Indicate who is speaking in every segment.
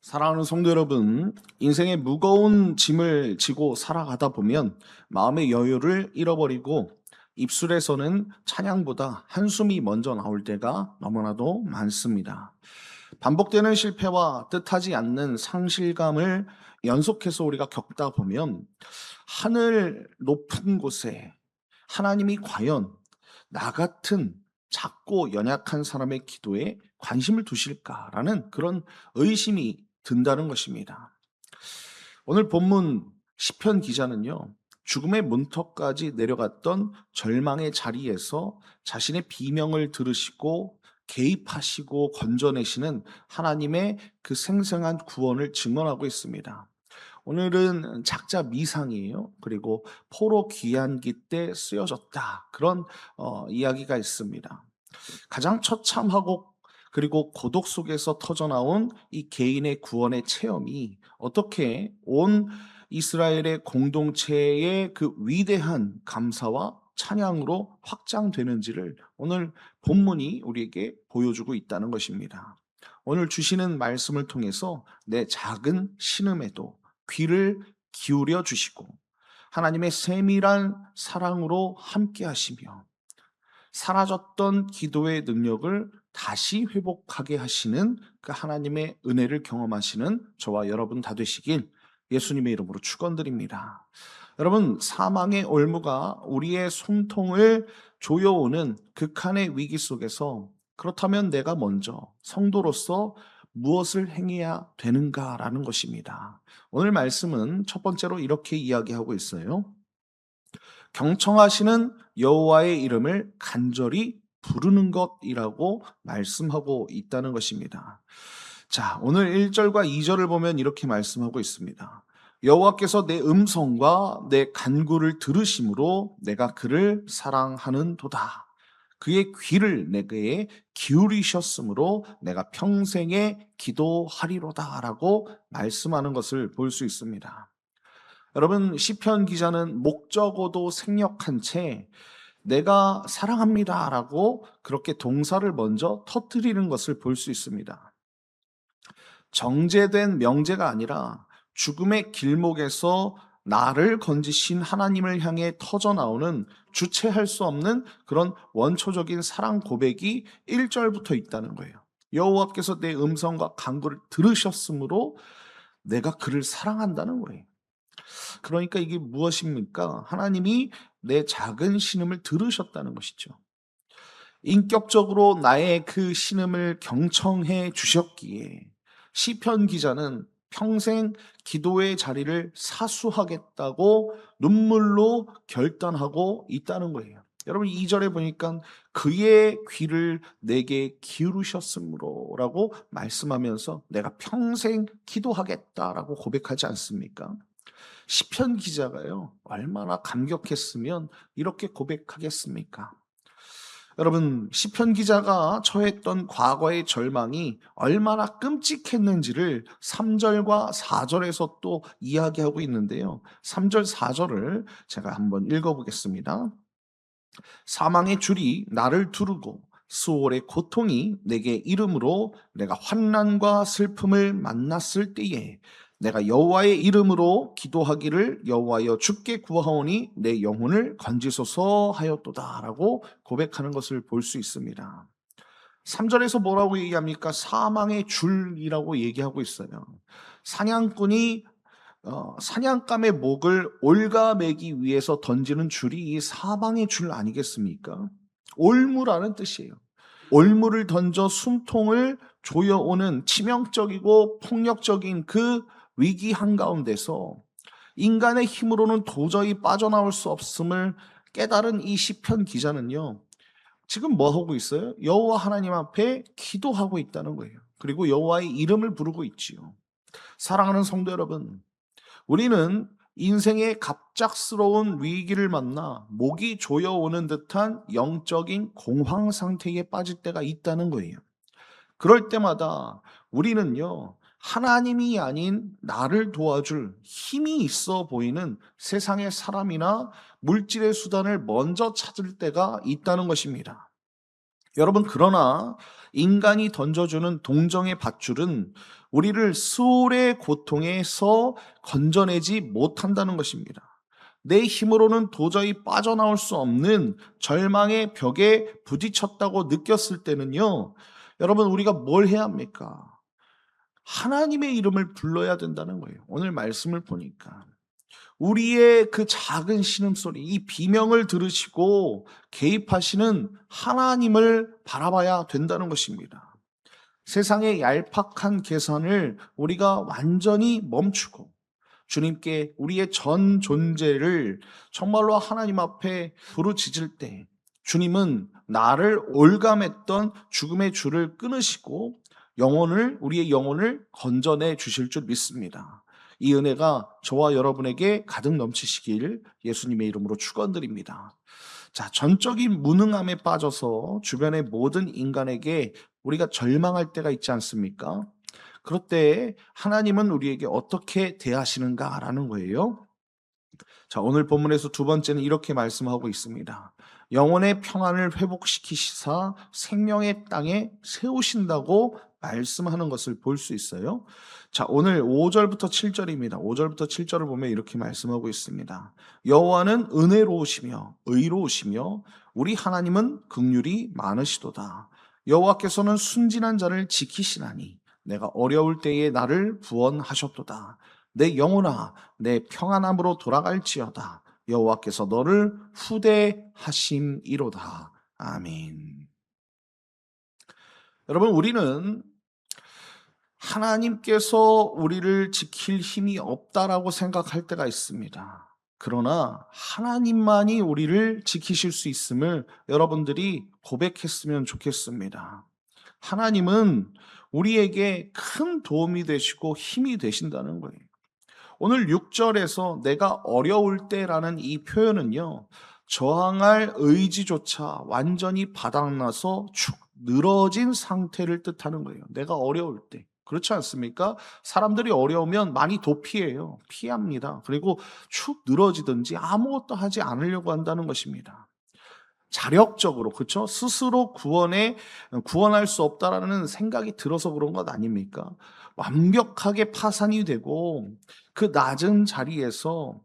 Speaker 1: 사랑하는 성도 여러분, 인생의 무거운 짐을 지고 살아가다 보면 마음의 여유를 잃어버리고 입술에서는 찬양보다 한숨이 먼저 나올 때가 너무나도 많습니다. 반복되는 실패와 뜻하지 않는 상실감을 연속해서 우리가 겪다 보면 하늘 높은 곳에 하나님이 과연 나 같은 작고 연약한 사람의 기도에 관심을 두실까라는 그런 의심이 든다는 것입니다. 오늘 본문 시편 기자는요, 죽음의 문턱까지 내려갔던 절망의 자리에서 자신의 비명을 들으시고 개입하시고 건져내시는 하나님의 그 생생한 구원을 증언하고 있습니다. 오늘은 작자 미상이에요. 그리고 포로 귀환기 때 쓰여졌다. 그런 이야기가 있습니다. 가장 처참하고 그리고 고독 속에서 터져나온 이 개인의 구원의 체험이 어떻게 온 이스라엘의 공동체의 그 위대한 감사와 찬양으로 확장되는지를 오늘 본문이 우리에게 보여주고 있다는 것입니다. 오늘 주시는 말씀을 통해서 내 작은 신음에도 귀를 기울여 주시고 하나님의 세밀한 사랑으로 함께 하시며 사라졌던 기도의 능력을 다시 회복하게 하시는 그 하나님의 은혜를 경험하시는 저와 여러분 다 되시길 예수님의 이름으로 축원드립니다. 여러분, 사망의 올무가 우리의 숨통을 조여오는 극한의 위기 속에서 그렇다면 내가 먼저 성도로서 무엇을 행해야 되는가라는 것입니다. 오늘 말씀은 첫 번째로 이렇게 이야기하고 있어요. 경청하시는 여호와의 이름을 간절히 부르는 것이라고 말씀하고 있다는 것입니다. 자, 오늘 1절과 2절을 보면 이렇게 말씀하고 있습니다. 여호와께서 내 음성과 내 간구를 들으심으로 내가 그를 사랑하는도다. 그의 귀를 내게 기울이셨으므로 내가 평생에 기도하리로다라고 말씀하는 것을 볼 수 있습니다. 여러분, 시편 기자는 목적어도 생략한 채 내가 사랑합니다라고 그렇게 동사를 먼저 터뜨리는 것을 볼 수 있습니다. 정제된 명제가 아니라 죽음의 길목에서 나를 건지신 하나님을 향해 터져나오는 주체할 수 없는 그런 원초적인 사랑 고백이 1절부터 있다는 거예요. 여호와께서 내 음성과 간구를 들으셨으므로 내가 그를 사랑한다는 거예요. 그러니까 이게 무엇입니까? 하나님이 내 작은 신음을 들으셨다는 것이죠. 인격적으로 나의 그 신음을 경청해 주셨기에 시편 기자는 평생 기도의 자리를 사수하겠다고 눈물로 결단하고 있다는 거예요. 여러분, 2절에 보니까 그의 귀를 내게 기울이셨으므로라고 말씀하면서 내가 평생 기도하겠다라고 고백하지 않습니까? 시편 기자가요, 얼마나 감격했으면 이렇게 고백하겠습니까? 여러분, 시편 기자가 처했던 과거의 절망이 얼마나 끔찍했는지를 3절과 4절에서 또 이야기하고 있는데요. 3절, 4절을 제가 한번 읽어보겠습니다. 사망의 줄이 나를 두르고 수월의 고통이 내게 이름으로 내가 환난과 슬픔을 만났을 때에 내가 여호와의 이름으로 기도하기를 여호와여 주께 구하오니 내 영혼을 건지소서 하였도다라고 고백하는 것을 볼 수 있습니다. 3절에서 뭐라고 얘기합니까? 사망의 줄이라고 얘기하고 있어요. 사냥꾼이 사냥감의 목을 올가매기 위해서 던지는 줄이 이 사망의 줄 아니겠습니까? 올무라는 뜻이에요. 올무를 던져 숨통을 조여오는 치명적이고 폭력적인 그 위기 한가운데서 인간의 힘으로는 도저히 빠져나올 수 없음을 깨달은 이 시편 기자는요, 지금 뭐 하고 있어요? 여호와 하나님 앞에 기도하고 있다는 거예요. 그리고 여호와의 이름을 부르고 있지요. 사랑하는 성도 여러분, 우리는 인생의 갑작스러운 위기를 만나 목이 조여오는 듯한 영적인 공황 상태에 빠질 때가 있다는 거예요. 그럴 때마다 우리는요, 하나님이 아닌 나를 도와줄 힘이 있어 보이는 세상의 사람이나 물질의 수단을 먼저 찾을 때가 있다는 것입니다. 여러분, 그러나 인간이 던져주는 동정의 밧줄은 우리를 수월의 고통에서 건져내지 못한다는 것입니다. 내 힘으로는 도저히 빠져나올 수 없는 절망의 벽에 부딪혔다고 느꼈을 때는요, 여러분, 우리가 뭘 해야 합니까? 하나님의 이름을 불러야 된다는 거예요. 오늘 말씀을 보니까. 우리의 그 작은 신음소리, 이 비명을 들으시고 개입하시는 하나님을 바라봐야 된다는 것입니다. 세상의 얄팍한 계산을 우리가 완전히 멈추고 주님께 우리의 전 존재를 정말로 하나님 앞에 부르짖을 때 주님은 나를 올감했던 죽음의 줄을 끊으시고 우리의 영혼을 건져내 주실 줄 믿습니다. 이 은혜가 저와 여러분에게 가득 넘치시길 예수님의 이름으로 축원드립니다. 자, 전적인 무능함에 빠져서 주변의 모든 인간에게 우리가 절망할 때가 있지 않습니까? 그럴 때 하나님은 우리에게 어떻게 대하시는가라는 거예요. 자, 오늘 본문에서 두 번째는 이렇게 말씀하고 있습니다. 영혼의 평안을 회복시키시사 생명의 땅에 세우신다고 말씀하는 것을 볼 수 있어요. 자, 오늘 5절부터 7절입니다. 5절부터 7절을 보면 이렇게 말씀하고 있습니다. 여호와는 은혜로우시며 의로우시며 우리 하나님은 긍휼이 많으시도다. 여호와께서는 순진한 자를 지키시나니 내가 어려울 때에 나를 구원하셨도다. 내 영혼아, 내 평안함으로 돌아갈지어다. 여호와께서 너를 후대하심이로다. 아멘. 여러분, 우리는 하나님께서 우리를 지킬 힘이 없다라고 생각할 때가 있습니다. 그러나 하나님만이 우리를 지키실 수 있음을 여러분들이 고백했으면 좋겠습니다. 하나님은 우리에게 큰 도움이 되시고 힘이 되신다는 거예요. 오늘 6절에서 내가 어려울 때라는 이 표현은요, 저항할 의지조차 완전히 바닥나서 축 늘어진 상태를 뜻하는 거예요. 내가 어려울 때. 그렇지 않습니까? 사람들이 어려우면 많이 도피해요. 피합니다. 그리고 축 늘어지든지 아무것도 하지 않으려고 한다는 것입니다. 자력적으로, 그렇죠? 스스로 구원할 수 없다라는 생각이 들어서 그런 것 아닙니까? 완벽하게 파산이 되고 그 낮은 자리에서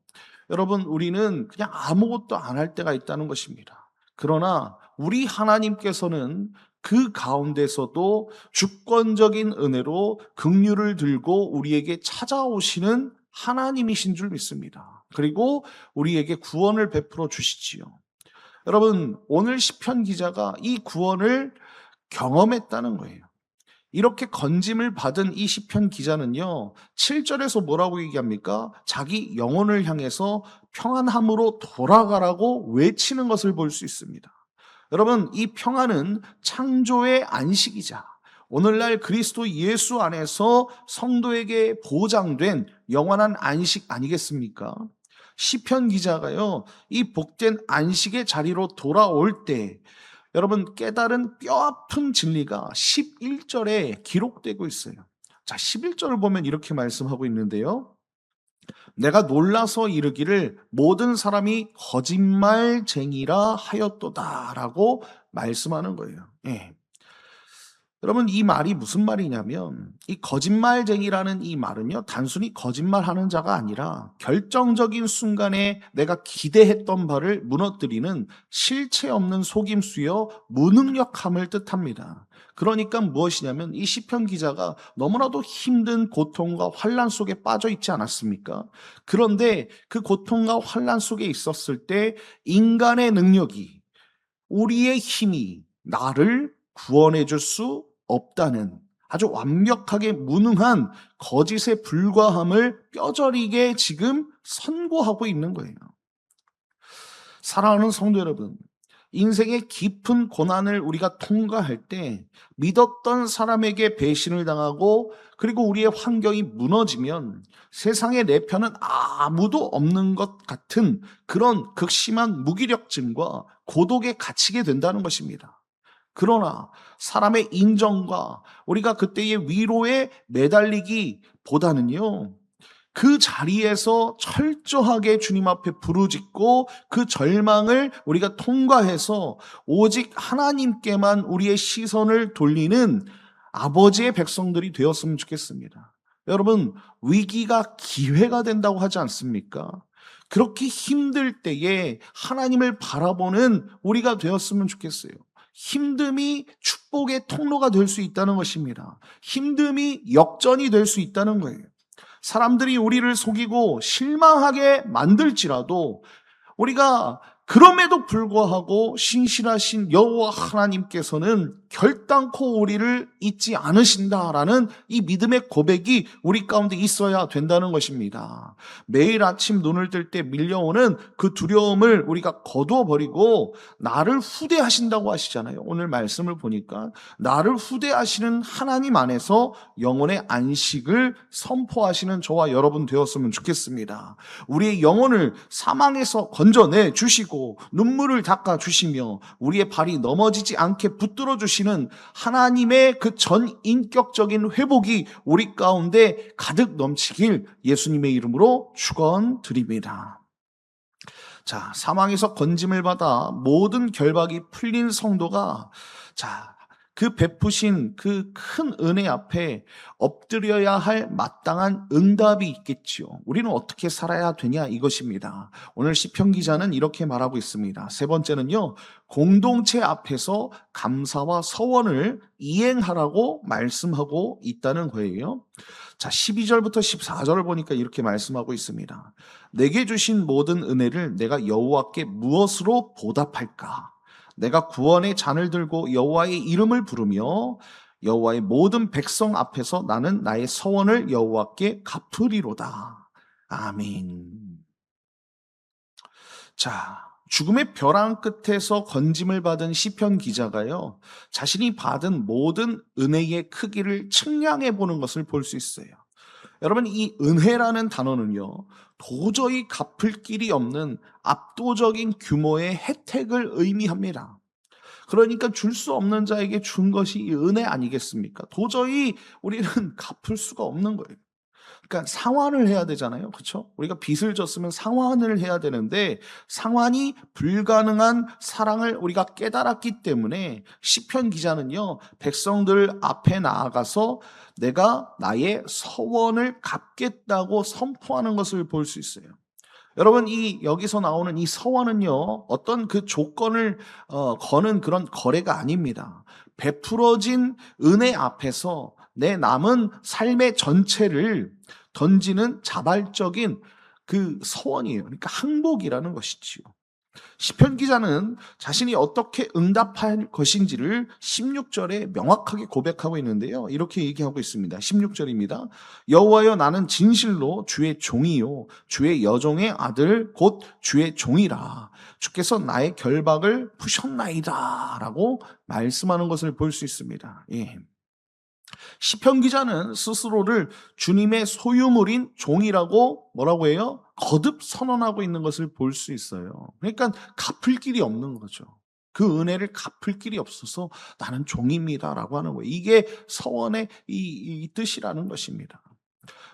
Speaker 1: 여러분, 우리는 그냥 아무것도 안 할 때가 있다는 것입니다. 그러나 우리 하나님께서는 그 가운데서도 주권적인 은혜로 긍휼을 들고 우리에게 찾아오시는 하나님이신 줄 믿습니다. 그리고 우리에게 구원을 베풀어 주시지요. 여러분, 오늘 시편 기자가 이 구원을 경험했다는 거예요. 이렇게 건짐을 받은 이 시편 기자는요, 7절에서 뭐라고 얘기합니까? 자기 영혼을 향해서 평안함으로 돌아가라고 외치는 것을 볼 수 있습니다. 여러분, 이 평안은 창조의 안식이자 오늘날 그리스도 예수 안에서 성도에게 보장된 영원한 안식 아니겠습니까? 시편 기자가요, 이 복된 안식의 자리로 돌아올 때 여러분, 깨달은 뼈아픈 진리가 11절에 기록되고 있어요. 자, 11절을 보면 이렇게 말씀하고 있는데요. 내가 놀라서 이르기를 모든 사람이 거짓말쟁이라 하였도다라고 말씀하는 거예요. 예. 여러분, 이 말이 무슨 말이냐면 이 거짓말쟁이라는 이 말은요, 단순히 거짓말하는 자가 아니라 결정적인 순간에 내가 기대했던 바를 무너뜨리는 실체 없는 속임수여 무능력함을 뜻합니다. 그러니까 무엇이냐면 이 시편 기자가 너무나도 힘든 고통과 환난 속에 빠져 있지 않았습니까? 그런데 그 고통과 환난 속에 있었을 때 인간의 능력이, 우리의 힘이 나를 구원해 줄 수 없다는 아주 완벽하게 무능한 거짓에 불과함을 뼈저리게 지금 선고하고 있는 거예요. 사랑하는 성도 여러분, 인생의 깊은 고난을 우리가 통과할 때 믿었던 사람에게 배신을 당하고 그리고 우리의 환경이 무너지면 세상에 내 편은 아무도 없는 것 같은 그런 극심한 무기력증과 고독에 갇히게 된다는 것입니다. 그러나 사람의 인정과 우리가 그때의 위로에 매달리기 보다는요, 그 자리에서 철저하게 주님 앞에 부르짖고 그 절망을 우리가 통과해서 오직 하나님께만 우리의 시선을 돌리는 아버지의 백성들이 되었으면 좋겠습니다. 여러분, 위기가 기회가 된다고 하지 않습니까? 그렇게 힘들 때에 하나님을 바라보는 우리가 되었으면 좋겠어요. 힘듦이 축복의 통로가 될 수 있다는 것입니다. 힘듦이 역전이 될 수 있다는 거예요. 사람들이 우리를 속이고 실망하게 만들지라도 우리가 그럼에도 불구하고 신실하신 여호와 하나님께서는 결단코 우리를 잊지 않으신다라는 이 믿음의 고백이 우리 가운데 있어야 된다는 것입니다. 매일 아침 눈을 뜰 때 밀려오는 그 두려움을 우리가 거두어 버리고 나를 후대하신다고 하시잖아요. 오늘 말씀을 보니까 나를 후대하시는 하나님 안에서 영혼의 안식을 선포하시는 저와 여러분 되었으면 좋겠습니다. 우리의 영혼을 사망에서 건져내 주시고 눈물을 닦아 주시며 우리의 발이 넘어지지 않게 붙들어 주시는 하나님의 그 전인격적인 회복이 우리 가운데 가득 넘치길 예수님의 이름으로 축원드립니다. 자, 사망에서 건짐을 받아 모든 결박이 풀린 성도가 그 베푸신 그 큰 은혜 앞에 엎드려야 할 마땅한 응답이 있겠지요. 우리는 어떻게 살아야 되냐 이것입니다. 오늘 시편 기자는 이렇게 말하고 있습니다. 세 번째는요, 공동체 앞에서 감사와 서원을 이행하라고 말씀하고 있다는 거예요. 자, 12절부터 14절을 보니까 이렇게 말씀하고 있습니다. 내게 주신 모든 은혜를 내가 여호와께 무엇으로 보답할까? 내가 구원의 잔을 들고 여호와의 이름을 부르며 여호와의 모든 백성 앞에서 나는 나의 서원을 여호와께 갚으리로다. 아멘. 자, 죽음의 벼랑 끝에서 건짐을 받은 시편 기자가요, 자신이 받은 모든 은혜의 크기를 측량해 보는 것을 볼 수 있어요. 여러분, 이 은혜라는 단어는요, 도저히 갚을 길이 없는 압도적인 규모의 혜택을 의미합니다. 그러니까 줄 수 없는 자에게 준 것이 이 은혜 아니겠습니까? 도저히 우리는 갚을 수가 없는 거예요. 그러니까 상환을 해야 되잖아요. 그렇죠? 우리가 빚을 졌으면 상환을 해야 되는데 상환이 불가능한 사랑을 우리가 깨달았기 때문에 시편 기자는요, 백성들 앞에 나아가서 내가 나의 서원을 갚겠다고 선포하는 것을 볼 수 있어요. 여러분, 여기서 나오는 이 서원은요, 어떤 그 조건을 거는 그런 거래가 아닙니다. 베풀어진 은혜 앞에서 내 남은 삶의 전체를 던지는 자발적인 그 서원이에요. 그러니까 항복이라는 것이지요. 시편 기자는 자신이 어떻게 응답할 것인지를 16절에 명확하게 고백하고 있는데요. 이렇게 얘기하고 있습니다. 16절입니다. 여호와여, 나는 진실로 주의 종이요 주의 여종의 아들 곧 주의 종이라. 주께서 나의 결박을 푸셨나이다 라고 말씀하는 것을 볼 수 있습니다. 예. 시편 기자는 스스로를 주님의 소유물인 종이라고 뭐라고 해요? 거듭 선언하고 있는 것을 볼 수 있어요. 그러니까 갚을 길이 없는 거죠. 그 은혜를 갚을 길이 없어서 나는 종입니다라고 하는 거예요. 이게 서원의 이 뜻이라는 것입니다.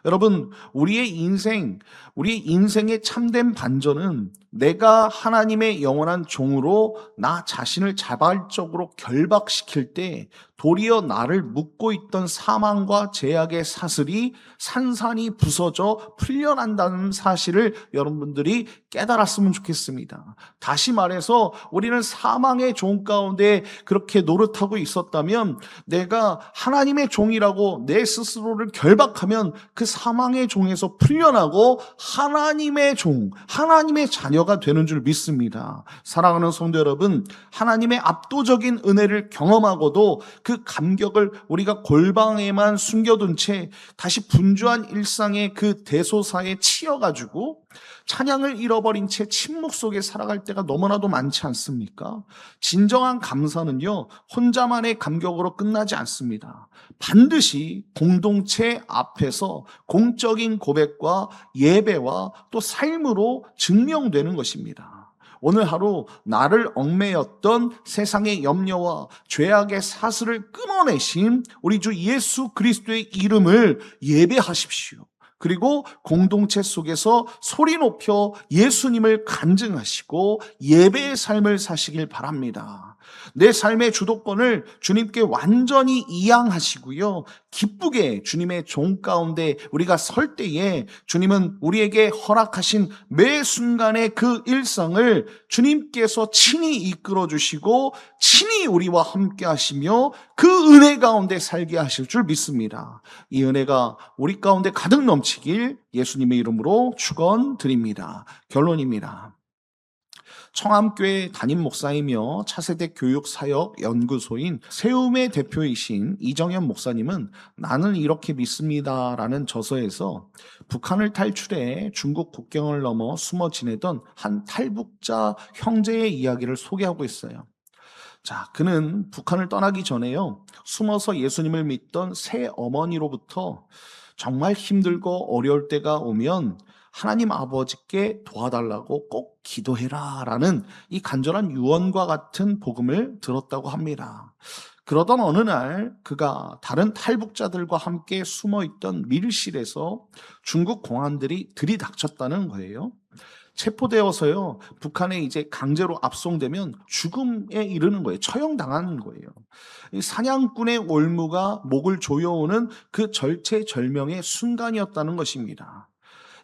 Speaker 1: 여러분, 우리의 인생의 참된 반전은 내가 하나님의 영원한 종으로 나 자신을 자발적으로 결박시킬 때 도리어 나를 묶고 있던 사망과 제약의 사슬이 산산이 부서져 풀려난다는 사실을 여러분들이 깨달았으면 좋겠습니다. 다시 말해서 우리는 사망의 종 가운데 그렇게 노릇하고 있었다면 내가 하나님의 종이라고 내 스스로를 결박하면 그 사망의 종에서 풀려나고 하나님의 종, 하나님의 자녀가 되는 줄 믿습니다. 사랑하는 성도 여러분, 하나님의 압도적인 은혜를 경험하고도 그 감격을 우리가 골방에만 숨겨둔 채 다시 분주한 일상의 그 대소사에 치여가지고 찬양을 잃어버린 채 침묵 속에 살아갈 때가 너무나도 많지 않습니까? 진정한 감사는요, 혼자만의 감격으로 끝나지 않습니다. 반드시 공동체 앞에서 공적인 고백과 예배와 또 삶으로 증명되는 것입니다. 오늘 하루 나를 얽매였던 세상의 염려와 죄악의 사슬을 끊어내신 우리 주 예수 그리스도의 이름을 예배하십시오. 그리고 공동체 속에서 소리 높여 예수님을 간증하시고 예배의 삶을 사시길 바랍니다. 내 삶의 주도권을 주님께 완전히 이양하시고요. 기쁘게 주님의 종 가운데 우리가 설 때에 주님은 우리에게 허락하신 매 순간의 그 일상을 주님께서 친히 이끌어 주시고 친히 우리와 함께 하시며 그 은혜 가운데 살게 하실 줄 믿습니다. 이 은혜가 우리 가운데 가득 넘치길 예수님의 이름으로 축원드립니다. 결론입니다. 청암교회 담임 목사이며 차세대 교육사역 연구소인 세움의 대표이신 이정현 목사님은 나는 이렇게 믿습니다라는 저서에서 북한을 탈출해 중국 국경을 넘어 숨어 지내던 한 탈북자 형제의 이야기를 소개하고 있어요. 자, 그는 북한을 떠나기 전에요, 숨어서 예수님을 믿던 새 어머니로부터 정말 힘들고 어려울 때가 오면 하나님 아버지께 도와달라고 꼭 기도해라 라는 이 간절한 유언과 같은 복음을 들었다고 합니다. 그러던 어느 날 그가 다른 탈북자들과 함께 숨어있던 밀실에서 중국 공안들이 들이닥쳤다는 거예요. 체포되어서요, 북한에 이제 강제로 압송되면 죽음에 이르는 거예요. 처형당하는 거예요. 이 사냥꾼의 올무가 목을 조여오는 그 절체절명의 순간이었다는 것입니다.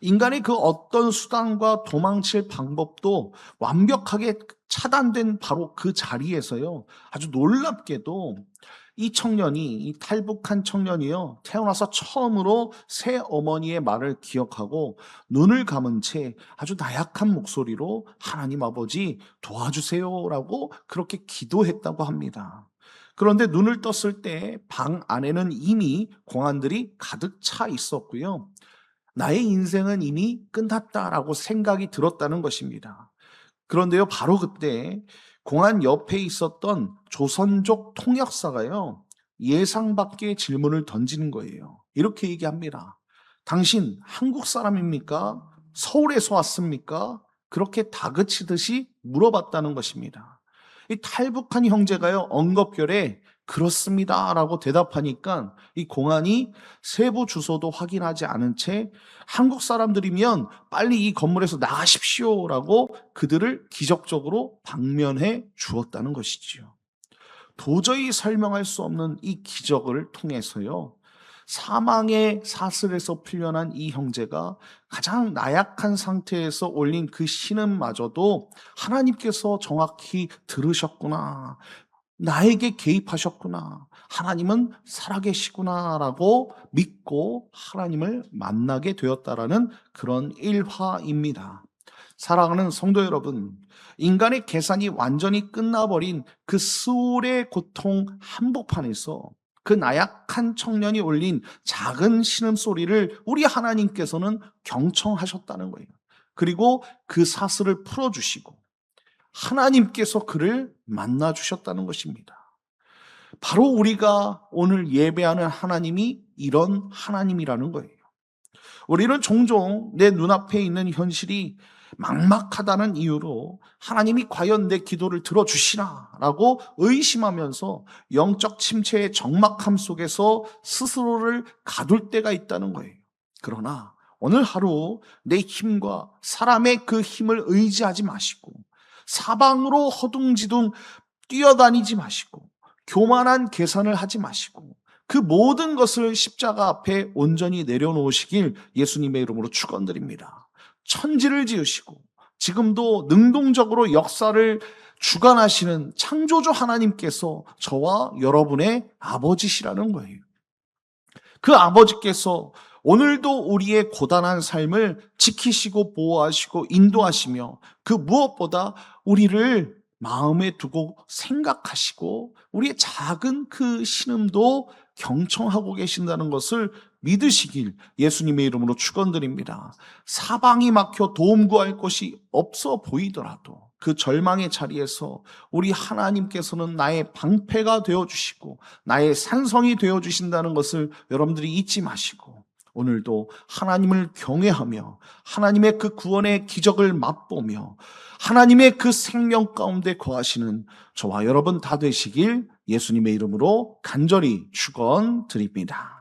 Speaker 1: 인간의 그 어떤 수단과 도망칠 방법도 완벽하게 차단된 바로 그 자리에서요, 아주 놀랍게도 이 청년이, 이 탈북한 청년이요, 태어나서 처음으로 새 어머니의 말을 기억하고 눈을 감은 채 아주 나약한 목소리로 하나님 아버지 도와주세요라고 그렇게 기도했다고 합니다. 그런데 눈을 떴을 때 방 안에는 이미 공안들이 가득 차 있었고요. 나의 인생은 이미 끝났다라고 생각이 들었다는 것입니다. 그런데요, 바로 그때 공안 옆에 있었던 조선족 통역사가요, 예상 밖의 질문을 던지는 거예요. 이렇게 얘기합니다. 당신 한국 사람입니까? 서울에서 왔습니까? 그렇게 다그치듯이 물어봤다는 것입니다. 이 탈북한 형제가요, 엉겁결에 그렇습니다 라고 대답하니까 이 공안이 세부 주소도 확인하지 않은 채 한국 사람들이면 빨리 이 건물에서 나가십시오 라고 그들을 기적적으로 방면해 주었다는 것이지요. 도저히 설명할 수 없는 이 기적을 통해서요, 사망의 사슬에서 풀려난 이 형제가 가장 나약한 상태에서 올린 그 신음마저도 하나님께서 정확히 들으셨구나, 나에게 개입하셨구나, 하나님은 살아계시구나라고 믿고 하나님을 만나게 되었다라는 그런 일화입니다. 사랑하는 성도 여러분, 인간의 계산이 완전히 끝나버린 그 수월의 고통 한복판에서 그 나약한 청년이 올린 작은 신음소리를 우리 하나님께서는 경청하셨다는 거예요. 그리고 그 사슬을 풀어주시고 하나님께서 그를 만나주셨다는 것입니다. 바로 우리가 오늘 예배하는 하나님이 이런 하나님이라는 거예요. 우리는 종종 내 눈앞에 있는 현실이 막막하다는 이유로 하나님이 과연 내 기도를 들어주시나 라고 의심하면서 영적 침체의 적막함 속에서 스스로를 가둘 때가 있다는 거예요. 그러나 오늘 하루 내 힘과 사람의 그 힘을 의지하지 마시고 사방으로 허둥지둥 뛰어다니지 마시고 교만한 계산을 하지 마시고 그 모든 것을 십자가 앞에 온전히 내려놓으시길 예수님의 이름으로 축원드립니다. 천지를 지으시고 지금도 능동적으로 역사를 주관하시는 창조주 하나님께서 저와 여러분의 아버지시라는 거예요. 그 아버지께서 오늘도 우리의 고단한 삶을 지키시고 보호하시고 인도하시며 그 무엇보다 우리를 마음에 두고 생각하시고 우리의 작은 그 신음도 경청하고 계신다는 것을 믿으시길 예수님의 이름으로 축원드립니다. 사방이 막혀 도움 구할 곳이 없어 보이더라도 그 절망의 자리에서 우리 하나님께서는 나의 방패가 되어주시고 나의 산성이 되어주신다는 것을 여러분들이 잊지 마시고 오늘도 하나님을 경외하며 하나님의 그 구원의 기적을 맛보며 하나님의 그 생명 가운데 거하시는 저와 여러분 다 되시길 예수님의 이름으로 간절히 축원드립니다.